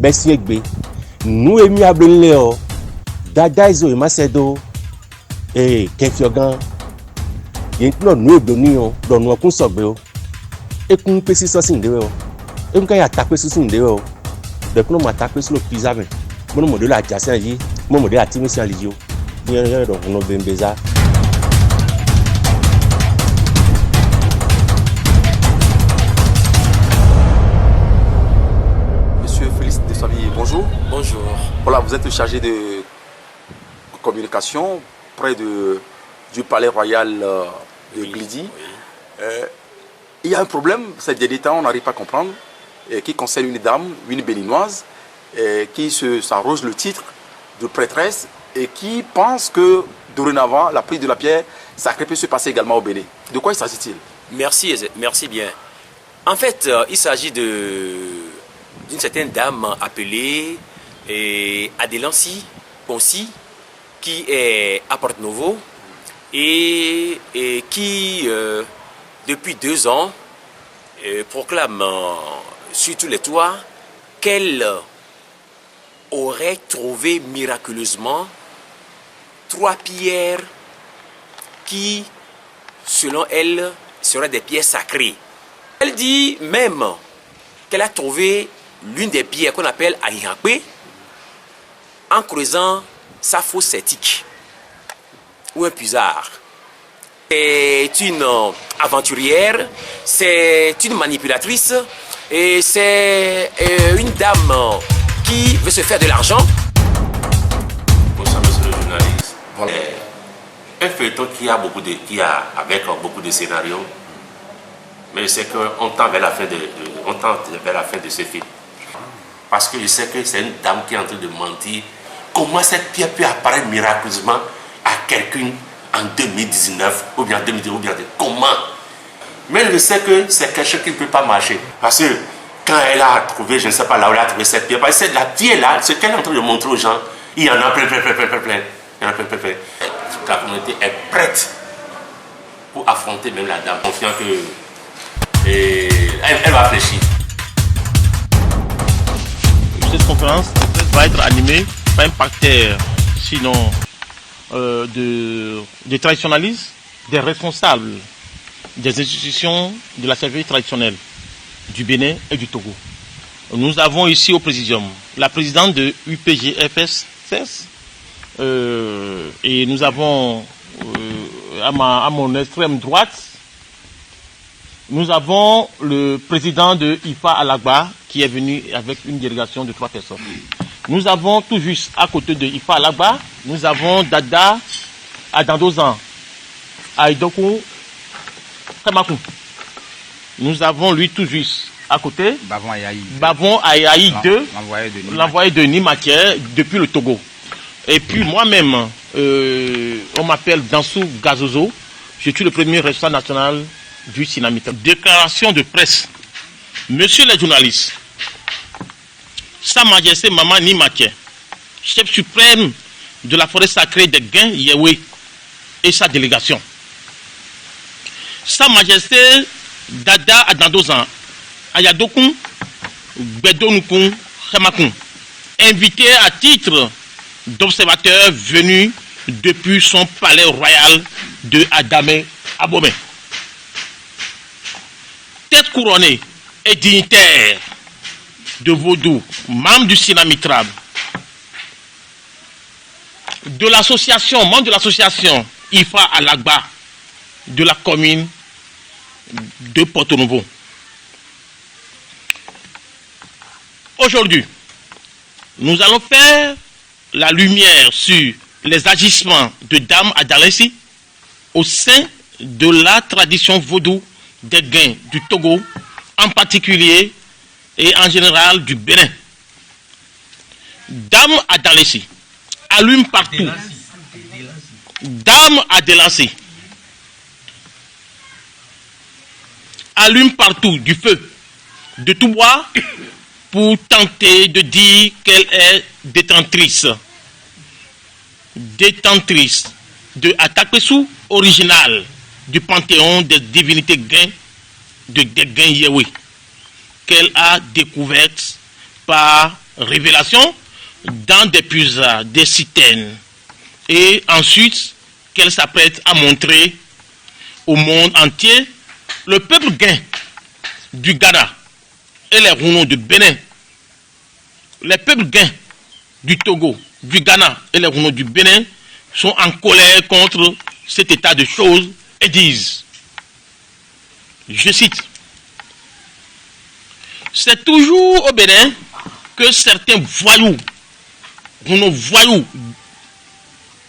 besiegbe nu emi ablele o dada izo imasedo kefiogan yen no nu egbe ni o do nu okun sogbe o ekun pe si so sin de o ekun ka ya ta pe susun de o de kun ma ta pe slo pizza me mo mo de la jasen yi mo mo de atimission li yo yen do no bembeza. Bonjour. Bonjour. Voilà, vous êtes chargé de communication près du palais royal de Glidi. Oui. Il y a un problème, ces derniers temps, on n'arrive pas à comprendre, qui concerne une dame, une béninoise, qui s'arrose le titre de prêtresse et qui pense que dorénavant, la prise de la pierre sacrée peut se passer également au Bénin. De quoi il s'agit-il? Merci bien. En fait, il s'agit d'une certaine dame appelée Adelancy Ponsi, qui est à Porto Novo et qui, depuis 2 ans, proclame sur tous les toits qu'elle aurait trouvé miraculeusement 3 pierres qui, selon elle, seraient des pierres sacrées. Elle dit même qu'elle a trouvé l'une des pierres qu'on appelle Ahirakpe en creusant sa fosse septique ou un puisard. C'est une aventurière, c'est une manipulatrice et c'est une dame qui veut se faire de l'argent. Bonsoir, monsieur le journaliste. Voilà. Un feuilleton qui a avec beaucoup de scénarios, mais c'est qu'on tend vers la fin de ce film. Parce que je sais que c'est une dame qui est en train de mentir. Comment cette pierre peut apparaître miraculeusement à quelqu'un en 2019 ou bien en 2010 ou bien comment? Mais je sais que c'est quelque chose qui ne peut pas marcher. Parce que quand elle a trouvé, je ne sais pas là où elle a trouvé cette pierre, parce que la pierre là, ce qu'elle est en train de montrer aux gens, il y en a plein. Il y en a plein. La communauté est prête pour affronter même la dame, confiant que elle va fléchir. Cette conférence va être animée par un parterre, sinon des traditionalistes, des responsables des institutions de la service traditionnelle du Bénin et du Togo. Nous avons ici au Présidium la présidente de UPGFS et nous avons à mon extrême droite, nous avons le président de IFA Alagba qui est venu avec une délégation de 3 personnes. Nous avons tout juste à côté de IFA Alagba, nous avons Dada Adandozan, Aidoku Kamakou. Nous avons lui tout juste à côté, Bavon Ayaï 2, l'envoyé de Nimaké depuis le Togo. Et puis moi-même, on m'appelle Dansou Gazozo, je suis le premier responsable national du Sinamita. Déclaration de presse. Monsieur les journalistes, Sa Majesté Maman Nimaké, chef suprême de la forêt sacrée des Gains Yéwé et sa délégation. Sa Majesté Dada Adandozan Ayadokun Bedonukun Khemakun, invité à titre d'observateur venu depuis son palais royal de Adamé Abomey. Tête couronnée et dignitaire de Vaudou, membre du Sinamitrab, de l'association, membre de l'association IFA Alagba de la commune de Porto Novo. Aujourd'hui, nous allons faire la lumière sur les agissements de Dame Adelancy au sein de la tradition vaudou des Gains du Togo, en particulier et en général du Bénin. Dame Adelancy allume partout. Dame Adelancy allume partout du feu de tout bois pour tenter de dire qu'elle est détentrice de Atakpesu original du panthéon des divinités Gains de Gains Yéwé, qu'elle a découverte par révélation dans des puisards, des citernes, et ensuite qu'elle s'apprête à montrer au monde entier le peuple gain du Ghana et les Rouennais du Bénin, les peuples gains du Togo, du Ghana et les Rouennais du Bénin sont en colère contre cet état de choses et disent, je cite, c'est toujours au Bénin que certains voyous,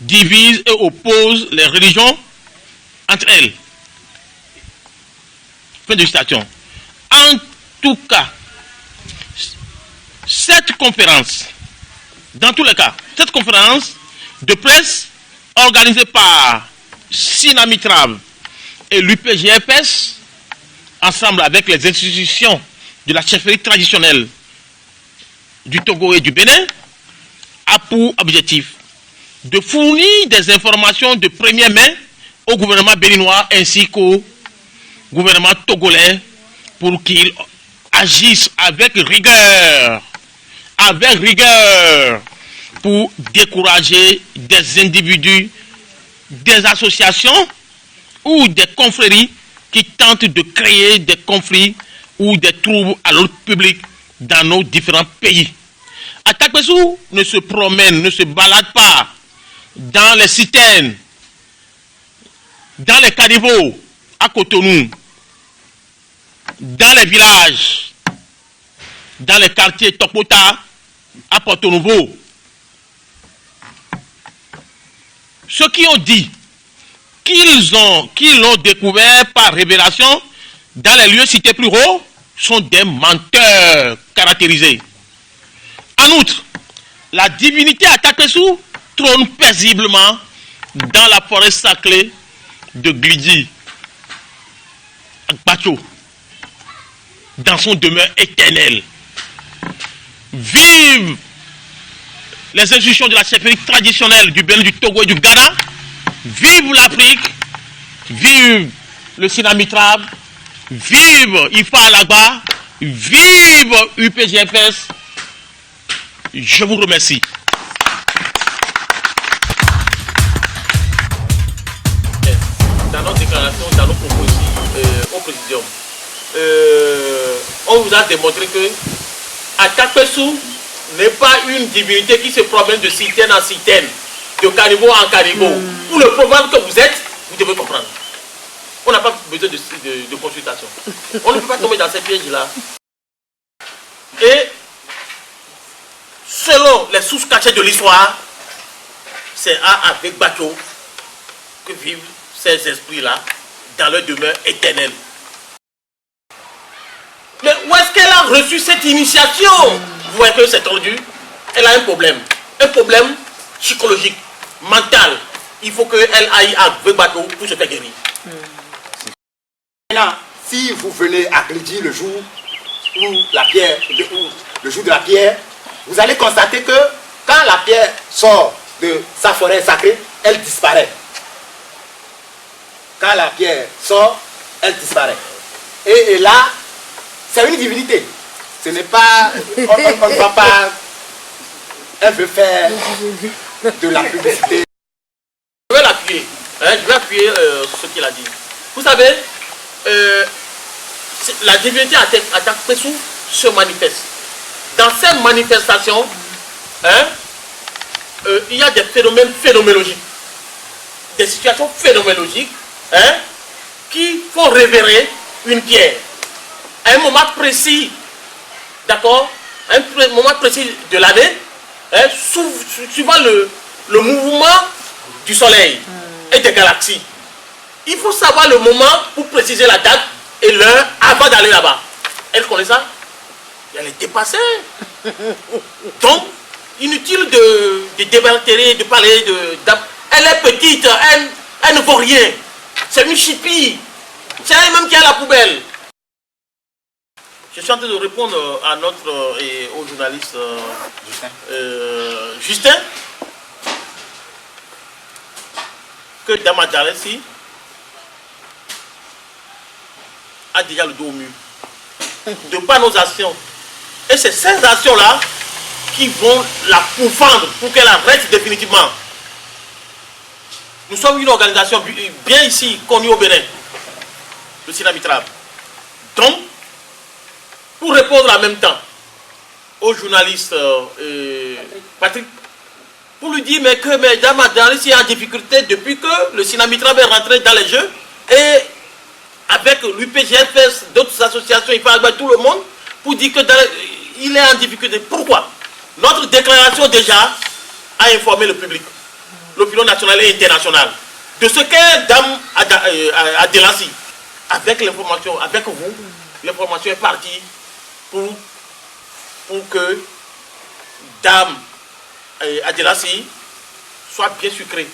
divisent et opposent les religions entre elles. Fin de citation. En tout cas, cette conférence, dans tous les cas, cette conférence de presse organisée par Sinamitrab et l'UPGFS, ensemble avec les institutions de la chefferie traditionnelle du Togo et du Bénin, a pour objectif de fournir des informations de première main au gouvernement béninois ainsi qu'au gouvernement togolais pour qu'ils agissent avec rigueur pour décourager des individus, des associations ou des confréries qui tentent de créer des conflits ou des troubles à l'ordre public dans nos différents pays. Atakpessou ne se promène, ne se balade pas dans les citernes, dans les caniveaux à Cotonou, dans les villages, dans les quartiers Tokota à Porto Novo. Ceux qui ont dit qu'ils l'ont découvert par révélation dans les lieux cités plus haut sont des menteurs caractérisés. En outre, la divinité Atakpessou trône paisiblement dans la forêt sacrée de Glidi, Bacho, dans son demeure éternelle. Vive les institutions de la chefferie traditionnelle du Bénin, du Togo et du Ghana. Vive l'Afrique. Vive le Sinamitrab. Vive Ifa Alagba. Vive UPGFS. Je vous remercie. Dans notre déclaration, dans nos propositions au Présidium, on vous a démontré que Atakpessou n'est pas une divinité qui se promène de citerne en citerne, de caniveau en caniveau. Pour le problème que vous êtes, vous devez comprendre. On n'a pas besoin de consultation. On ne peut pas tomber dans ces pièges-là. Et selon les sources cachées de l'histoire, c'est avec Bateau que vivent ces esprits-là dans leur demeure éternelle. Mais où est-ce qu'elle a reçu cette initiation? Vous voyez que c'est tordu. Elle a un problème psychologique, mental. Il faut qu'elle aille avec Bateau pour se faire guérir. Maintenant, si vous venez à Glidi le jour où la pierre, le jour de la pierre, vous allez constater que quand la pierre sort de sa forêt sacrée, elle disparaît. Quand la pierre sort, elle disparaît. Et là, c'est une divinité. Ce n'est pas... On ne va pas... Elle veut faire de la publicité. Je vais l'appuyer. Je vais appuyer ce qu'il a dit. Vous savez, la divinité Atakpessou se manifeste. Dans ces manifestations, il y a des phénomènes phénoménologiques. Des situations phénoménologiques qui font révérer une pierre. À un moment précis, d'accord, un moment précis de l'année, suivant le mouvement du soleil et des galaxies. Il faut savoir le moment pour préciser la date et l'heure avant d'aller là-bas. Elle connaît ça? Elle est dépassée. Donc, inutile de débattre, de parler elle est petite, elle ne vaut rien. C'est une chipie. C'est elle-même qui a la poubelle. Je suis en train de répondre à au journaliste Justin, que Damadjaressi a déjà le dos au mur. De par nos actions. Et c'est ces actions-là qui vont la pourfendre pour qu'elle arrête définitivement. Nous sommes une organisation bien ici, connue au Bénin, le Sina Mitrab. Donc, pour répondre en même temps au journaliste Patrick, pour lui dire mais que Mesdames Adalès est en difficulté depuis que le Sina Mitrab est rentré dans les jeux et avec l'UPGFS, d'autres associations, il parle à tout le monde pour dire qu'il est en difficulté. Pourquoi? Notre déclaration déjà a informé le public, l'opinion nationale et internationale, de ce qu'est Dame Adelassi. Avec l'information, avec vous, l'information est partie pour que Dame Adelassi soit bien sucrée.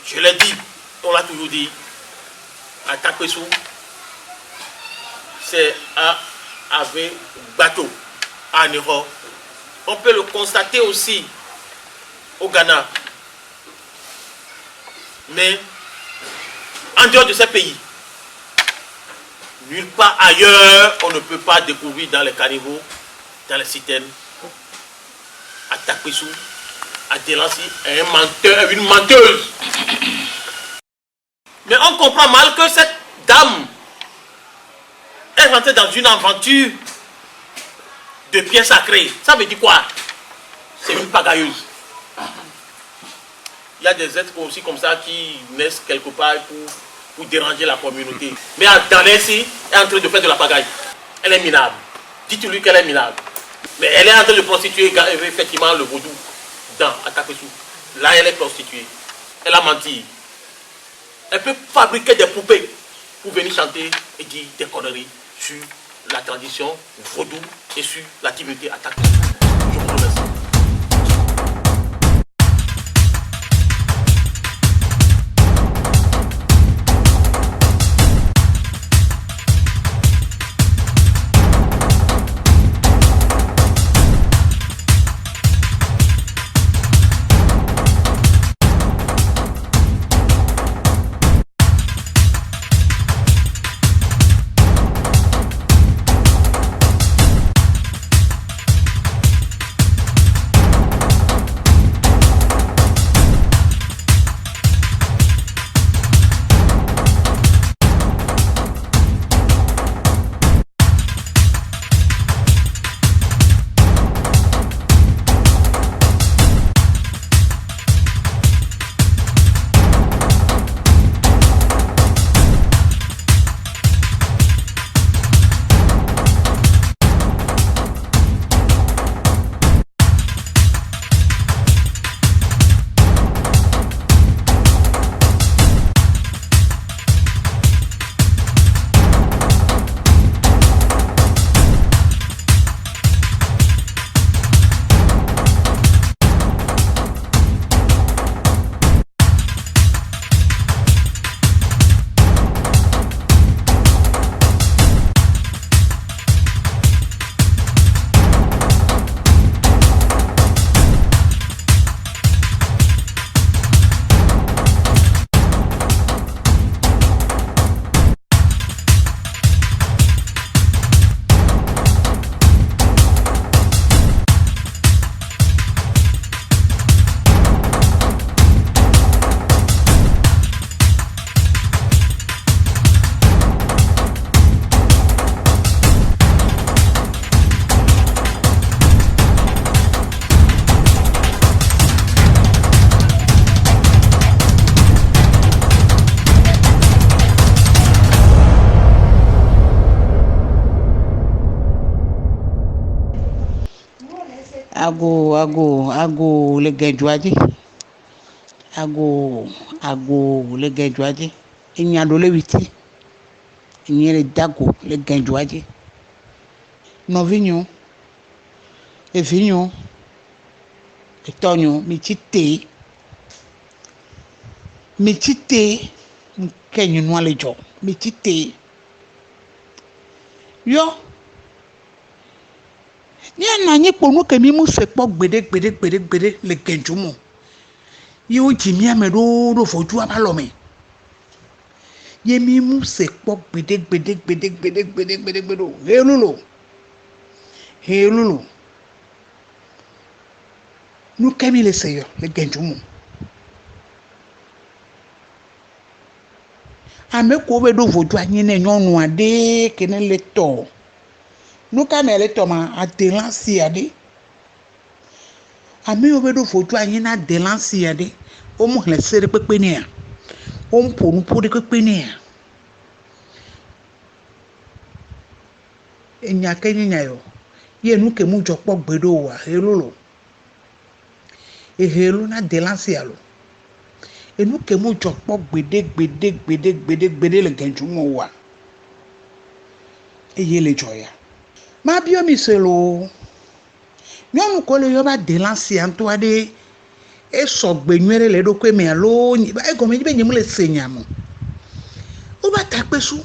Je l'ai dit, on l'a toujours dit, à Takwesou, c'est avec bateau en Europe. On peut le constater aussi au Ghana. Mais en dehors de ces pays, nulle part ailleurs, on ne peut pas découvrir dans les caniveaux, dans les citernes, à Takwesou, à Delassi, un menteur, une menteuse. Mais on comprend mal que cette dame est rentrée dans une aventure de pierre sacrée. Ça veut dire quoi? C'est une pagailleuse. Il y a des êtres aussi comme ça qui naissent quelque part pour déranger la communauté. Mais Adelassi est en train de faire de la pagaille. Elle est minable. Dites-lui qu'elle est minable. Mais elle est en train de prostituer effectivement le vaudou dans Takwesou. Là, elle est prostituée. Elle a menti. Elle peut fabriquer des poupées pour venir chanter et dire des conneries sur la tradition vaudou et sur la divinité attaquée. Je vous remercie. ago le genjuaji ago le genjuaji inyado le witi inyere dago le genjuaji novinho evinho etonho michite kenyu no alejo michite yo ni ananyi kponu kemi mu se kpo gbede le genjumo ye o jimi ame do foju abalo me ye mi mu se kpo gbede helulu nous kemi le seyo le genjumu ame ko be do vodu anyi ne nyonu ade kene le to nous kame le to ma adelansi ade ame yo be do vodu anyi na adelansi ade o mo le sere pepe ni a o mpo nu po de pepe ni a enya kenya yo ye nu ke mu jopo gbedo wa helolo ehelu na delansi alo enu ke mu jopo gbede le genjumo wa eye le joya ma bio mi selo nyonu ko le yo ba delansi anto ade e so gbenwere le do ko me alo ba e go me be nyim le senyamo o ba takpesu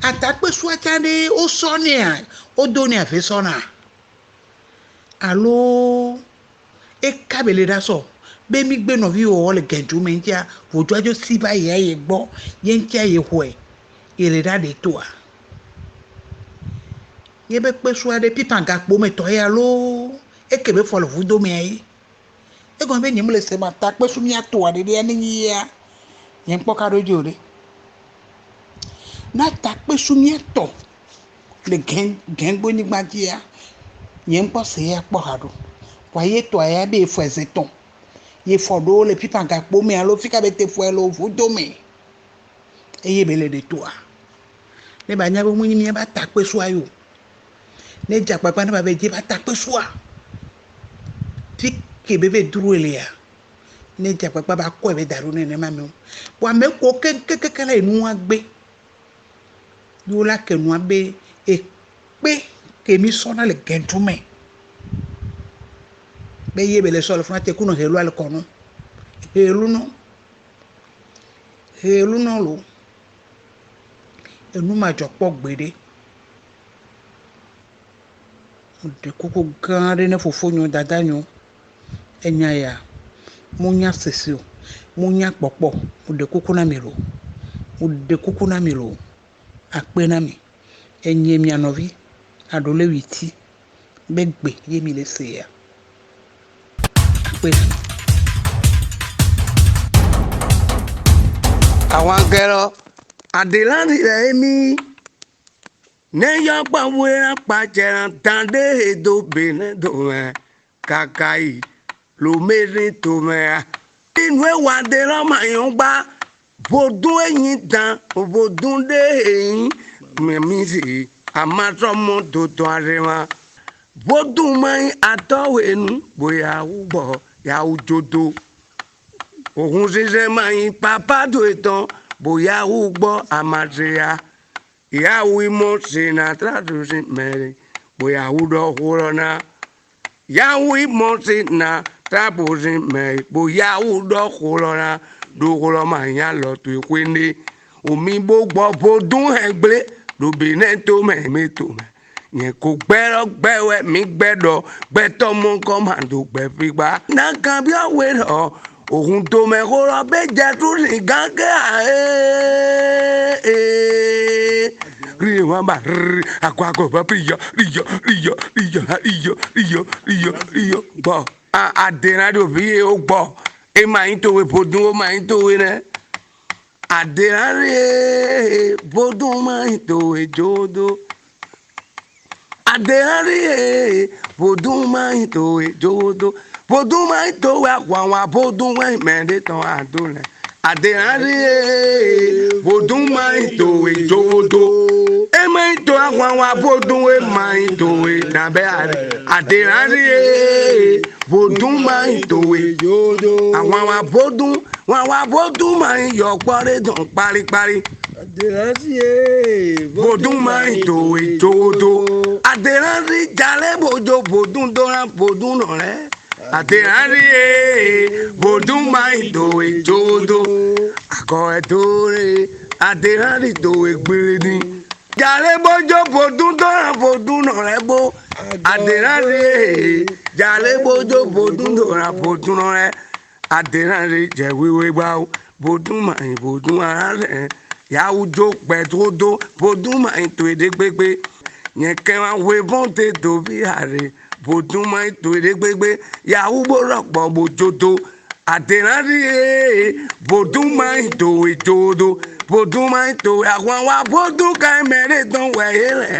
atakpesu atade o so ni a o do ni afi so na alo e kabele da so be mi gbe no vi o le genju me ntia voju ajo si ba ye gbo ye ntia ye hwe ele da de to a ye be pesu ade pipanga po me to ya lo e kebe fo le vudo me ai e go be nyim le se ma takpesu mi ato ade de ani ya ye npo ka rojo re na takpesu mi ato le gengbo ni gbagia ye npo se ya po hado wa ye to aya be fo ezeton ye fo do le pipanga po me alo fika be te fo lo vudo me e ye bele de to a ne ba nya bo mu ni ba takpesu ayo ne ja papa na ba be je ba takpesu a ti ke bebe duro ele ya ne ja papa ba ko e be daru ne ma me wa me ko ke la enu agbe yo la ke nu agbe e pe ke mi so na le gentume be ye bele so le fun ate kuno helu al kono helu no lo enu ma jo po gbede de koko gare ne fofonyo dadanyo enya ya munya sesio munya popo de koko na melo akpe na mi enye mi anovi adole witi begbe ye mi le se ya akpe àwọn gẹrọ adelani rẹ mi neya pawera pajẹran tande edo bene do ẹ kakai lo mere to mẹ inú ẹwà dẹrọ mayan gba bodun ẹyin dan bodun de ẹyin mẹmí sí amatọmọ dodo arẹwà bodun mayin atọwẹnu bóyá wúbọ yàwó jodo òhun ṣiṣẹ mayin papa do ìtàn bóyá wúgbọ amatẹya ìyàwó ìmọ̀ sínú traduce mẹ́rin bóyá wúdọ̀ wúrọ̀ náà ìyàwó ìmọ̀ sínú traduce mẹ́rin bóyá wúdọ̀ wúrọ̀ náà dókòrò máa ń yá lọ tó ìwé ní omi gbogbo bodún ẹgbẹ́ lóbìnrin tó mẹ́rin tó mẹ́ yẹn kò gbẹ́rọ gbẹ́wẹ́ mi gbẹ́dọ̀ gbẹ́tọ́ mú kọ́ máa tó gbẹ́ fi gbá. náà kan bí ọ̀wé rọ̀ òhun tó mẹ́kọ́rọ́ bẹ́ẹ̀ jẹ́ tó ní gángan rí wọn bá rí àkọ́kọ́ bá ríyọ gbọ́ àdéhàdó bí ó gbọ́ ẹ máa ń tòwé bodún ó máa ń tòwé rẹ àdéhàdó bodún máa ń tòwé jòdó àdéhàdó bodún máa ń tòwé jòdó bodún máa ń tòwé àwọn abodún wọn mẹ́rin tán àdó rẹ àdéhàdó bodún máa ń tòwé jòdó ẹ máa ń tó àwọn abodún ẹ máa ń tòwé nàbẹ́ àdéhàdó bodún máa ń tòwé jòdó àwọn abodún máa ń yọ pọ́nrẹ́ dùn paríparí bodún máa ń tòwé jòdó àdéhàdó jalè bòjò bodún dọ́ra bodún nà rẹ àdéhàdó bodún máa ń tòwé jòdó akọ ẹ̀tọ́ rẹ àdéhàdó tòwé gbére ni jalè bòjò bodún dọ́ra bodún nà rẹ bó àdéhàdó jalè bòjò bodún dọ́ra bodún nà rẹ àdéhàdó jẹ wíwé gbáwó bodún máa ń bodún ara rẹ yàwó jó pẹ̀tọ́dọ́ bodún máa ń tó èdè pépé yẹn kẹ́ wá wé bọ́ǹtẹ̀ tó bí ààrẹ bòdúmọ̀ ètò ìrégbégbé yahoo gbọ́dọ̀ bòjòdó àdéhàndí bòdúmọ̀ ètò ìjòdó bòdúmọ̀ ètò àwọn wa bòdún kámẹ́rẹ́ tán wẹ̀yẹ́ rẹ̀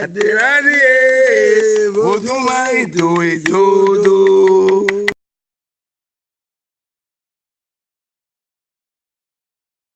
àdéhàndí bòdúmọ̀ ètò ìjòdó.